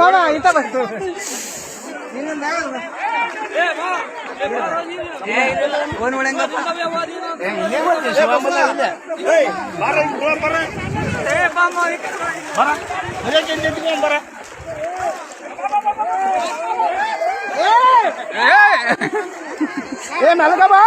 ಮಾಮ ಈತ ಬಂತು ನಲ್ಗ ಬಾ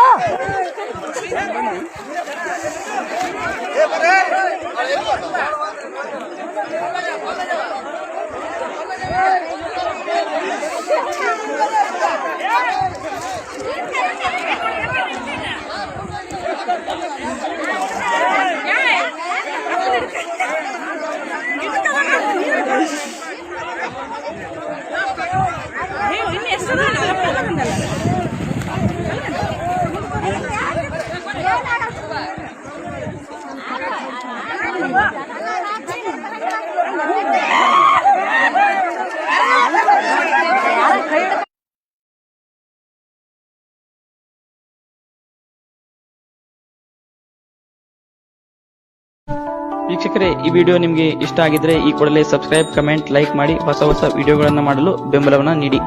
ವೀಕ್ಷಕರೇ, ಈ ವಿಡಿಯೋ ನಿಮಗೆ ಇಷ್ಟ ಆಗಿದ್ರೆ ಈ ಕೂಡಲೇ ಸಬ್ಸ್ಕ್ರೈಬ್, ಕಮೆಂಟ್, ಲೈಕ್ ಮಾಡಿ ಹೊಸ ವಿಡಿಯೋಗಳನ್ನು ಮಾಡಲು ಬೆಂಬಲವನ್ನ ನೀಡಿ.